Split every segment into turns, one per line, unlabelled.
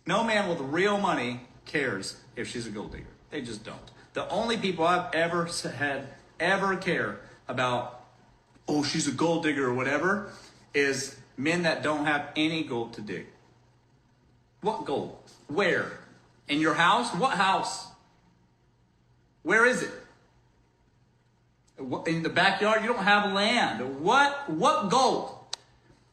No man with real money cares if she's a gold digger. They just don't. The only people I've ever had ever care about, oh, she's a gold digger or whatever, is men that don't have any gold to dig. What gold? Where? In your house? What house? Where is it? In the backyard? You don't have land. What gold?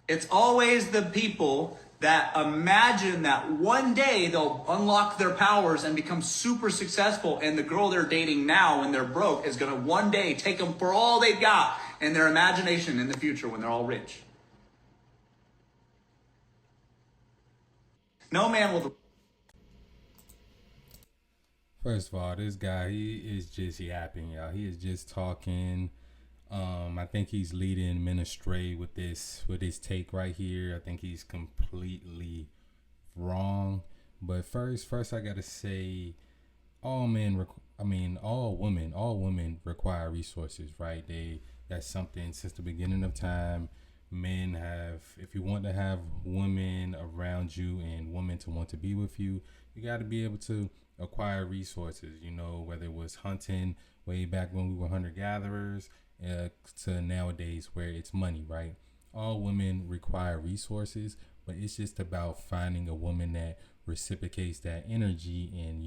It's always the people that imagine that one day they'll unlock their powers and become super successful, and the girl they're dating now when they're broke is going to one day take them for all they've got in their imagination in the future when they're all rich. No man will.
First of all, this guy, he is just yapping, y'all. He is just talking. I think he's leading men astray with his take right here. I think he's completely wrong. But first I gotta say, all men, all women require resources, right? That's something since the beginning of time. Men have, if you want to have women around you and women to want to be with you, you got to be able to acquire resources. You know, whether it was hunting way back when we were hunter gatherers, to nowadays where it's money, right? All women require resources, but it's just about finding a woman that reciprocates that energy, and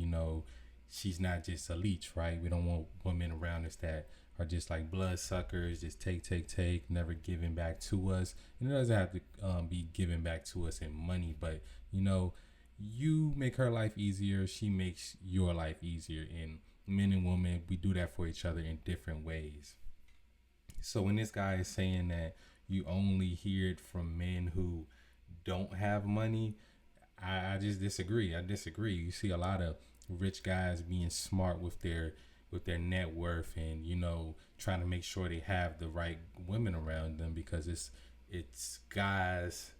she's not just a leech, right? We don't want women around us that are just like blood suckers, just take, never giving back to us. And it doesn't have to be giving back to us in money, but you make her life easier, she makes your life easier. And men and women, we do that for each other in different ways. So when this guy is saying that you only hear it from men who don't have money, I just disagree. You see a lot of rich guys being smart with their net worth, and trying to make sure they have the right women around them, because it's guys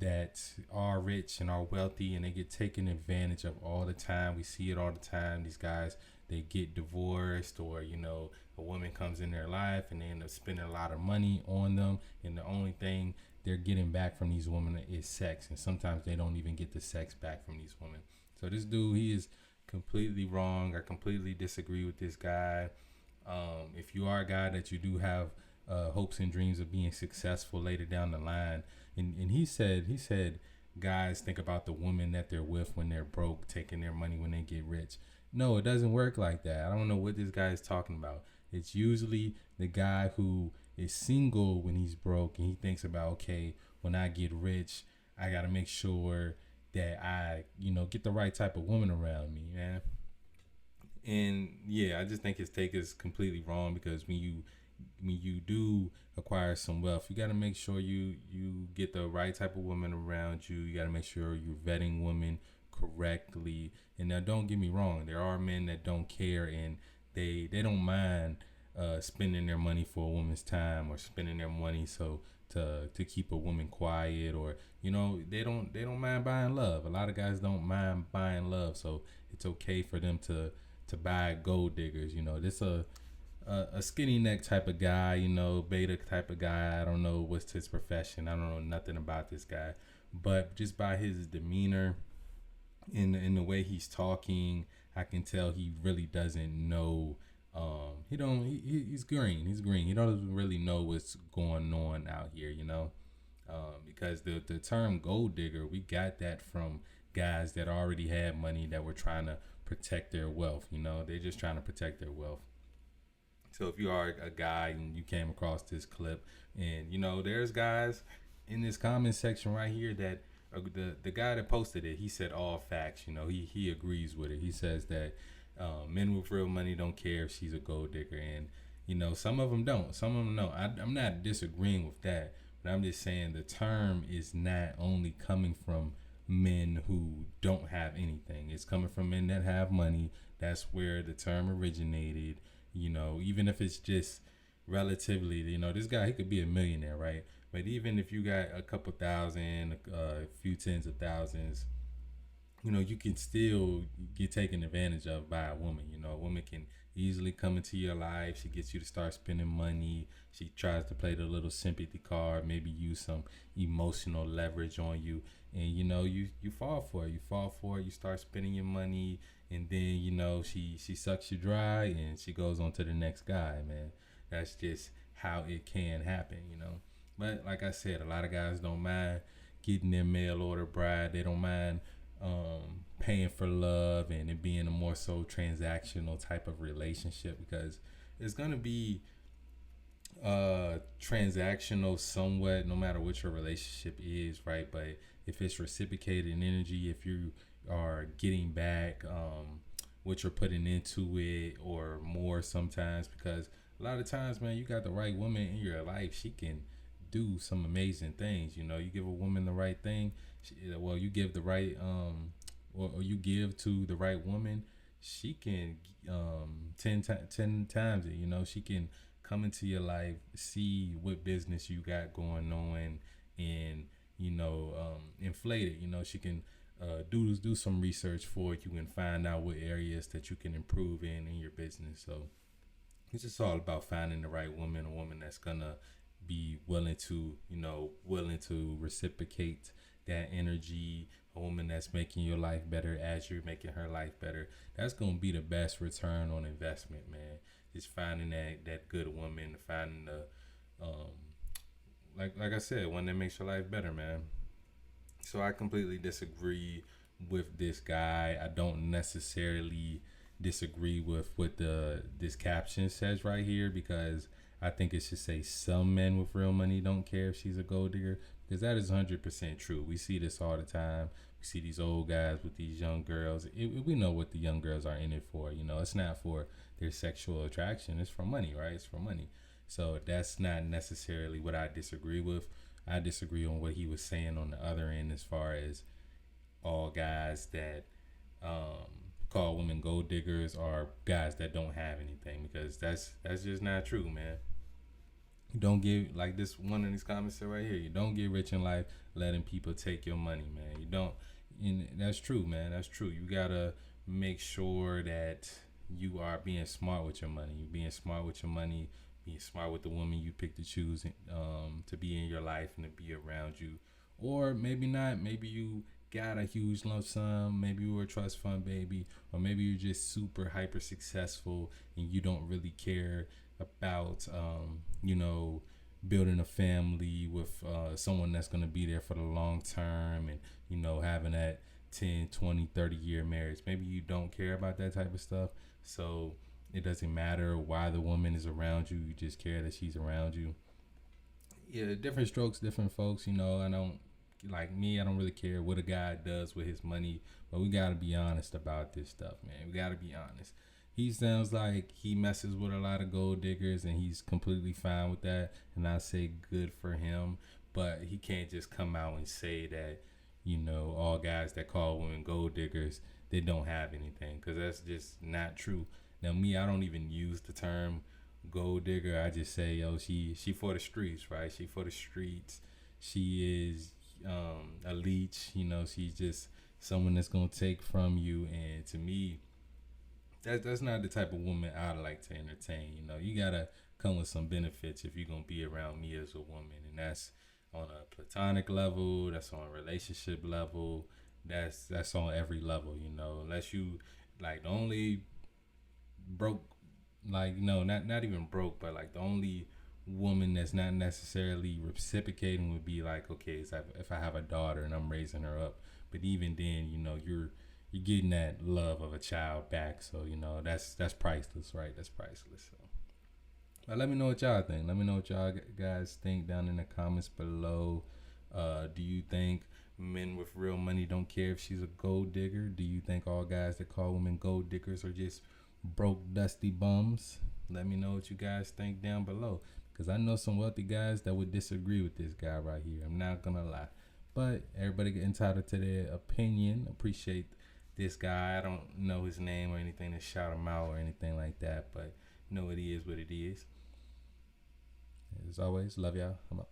that are rich and are wealthy, and they get taken advantage of all the time. We see it all the time. These guys, they get divorced, or a woman comes in their life and they end up spending a lot of money on them, and the only thing they're getting back from these women is sex, and sometimes they don't even get the sex back from these women. So this dude, he is completely wrong. I completely disagree with this guy. If you are a guy that you do have hopes and dreams of being successful later down the line, and he said guys think about the woman that they're with when they're broke, taking their money when they get rich. No, it doesn't work like that. I don't know what this guy is talking about. It's usually the guy who is single when he's broke, and he thinks about, okay, when I get rich, I got to make sure that I, get the right type of woman around me, man. And yeah, I just think his take is completely wrong, because when you do acquire some wealth, you got to make sure you get the right type of woman around you. You got to make sure you're vetting women correctly. And now, don't get me wrong, there are men that don't care, and they don't mind spending their money for a woman's time, or spending their money to keep a woman quiet, or they don't mind buying love. A lot of guys don't mind buying love, so it's okay for them to buy gold diggers. This a skinny neck type of guy, beta type of guy. I don't know what's his profession. I don't know nothing about this guy, but just by his demeanor, in the way he's talking, I can tell he really doesn't know. He's green. He's green. He doesn't really know what's going on out here, because the term gold digger, we got that from guys that already had money, that were trying to protect their wealth. They're just trying to protect their wealth. So if you are a guy and you came across this clip, and there's guys in this comment section right here that the guy that posted it, he said all facts. He agrees with it. He says that men with real money don't care if she's a gold digger, and some of them don't. Some of them don't. I'm not disagreeing with that, but I'm just saying the term is not only coming from men who don't have anything. It's coming from men that have money. That's where the term originated. Even if it's just relatively, this guy, he could be a millionaire, right? But even if you got a couple thousand, a few tens of thousands, you can still get taken advantage of by a woman. A woman can easily come into your life. She gets you to start spending money. She tries to play the little sympathy card, maybe use some emotional leverage on you. And you fall for it. You fall for it. You start spending your money, and then she sucks you dry, and she goes on to the next guy. Man, that's just how it can happen. But like I said, a lot of guys don't mind getting their mail order bride. They don't mind paying for love and it being a more so transactional type of relationship, because it's gonna be transactional somewhat no matter what your relationship is, right? But if it's reciprocated in energy, if you are getting back what you're putting into it or more sometimes, because a lot of times, man, you got the right woman in your life, she can do some amazing things. You give a woman the right thing, you give the right or you give to the right woman, she can 10 times it. She can come into your life, see what business you got going on, and inflate it. She can do some research for you and find out what areas that you can improve in your business. So it's just all about finding the right woman, a woman that's gonna be willing to reciprocate that energy, a woman that's making your life better as you're making her life better. That's gonna be the best return on investment, man. Just finding that good woman, finding the like I said, one that makes your life better, man. So I completely disagree with this guy. I don't necessarily disagree with what this caption says right here, because I think it should say some men with real money don't care if she's a gold digger, because that is 100% true. We see this all the time. We see these old guys with these young girls. We know what the young girls are in it for. It's not for their sexual attraction. It's for money, right? It's for money. So that's not necessarily what I disagree with. I disagree on what he was saying on the other end, as far as all guys that call women gold diggers are guys that don't have anything, because that's just not true, man. You don't get, like this one of these comments said right here, you don't get rich in life letting people take your money, man. You don't. And that's true, man. That's true. You gotta make sure that you are being smart with your money. You're being smart with your money, being smart with the woman you pick to choose to be in your life and to be around you. Or maybe not. Maybe you got a huge lump sum. Maybe you were a trust fund baby. Or maybe you're just super hyper successful and you don't really care about, building a family with someone that's going to be there for the long term, and, having that 10, 20, 30-year marriage. Maybe you don't care about that type of stuff. So it doesn't matter why the woman is around you. You just care that she's around you. Yeah, different strokes, different folks. I don't, like me, I don't really care what a guy does with his money, but we got to be honest about this stuff, man. We got to be honest. He sounds like he messes with a lot of gold diggers, and he's completely fine with that, and I say good for him. But he can't just come out and say that, all guys that call women gold diggers, they don't have anything, because that's just not true. Now, me, I don't even use the term gold digger. I just say, she for the streets, right? She for the streets. She is a leech. She's just someone that's gonna take from you. And to me, that's not the type of woman I like to entertain. You gotta come with some benefits if you're gonna be around me as a woman, and that's on a platonic level. That's on a relationship level. That's on every level. Unless you, like, the only broke, like, no, not even broke, but like the only woman that's not necessarily reciprocating would be like, okay, it's like if I have a daughter and I'm raising her up. But even then, you're getting that love of a child back. So that's priceless, right? That's priceless. So, but let me know what y'all think. Let me know what y'all guys think down in the comments below. Do you think men with real money don't care if she's a gold digger? Do you think all guys that call women gold diggers are just broke, dusty bums? Let me know what you guys think down below, because I know some wealthy guys that would disagree with this guy right here. I'm not gonna lie, but everybody get entitled to their opinion. Appreciate this guy. I don't know his name or anything to shout him out or anything like that, but it is what it is. As always, love y'all. I'm out.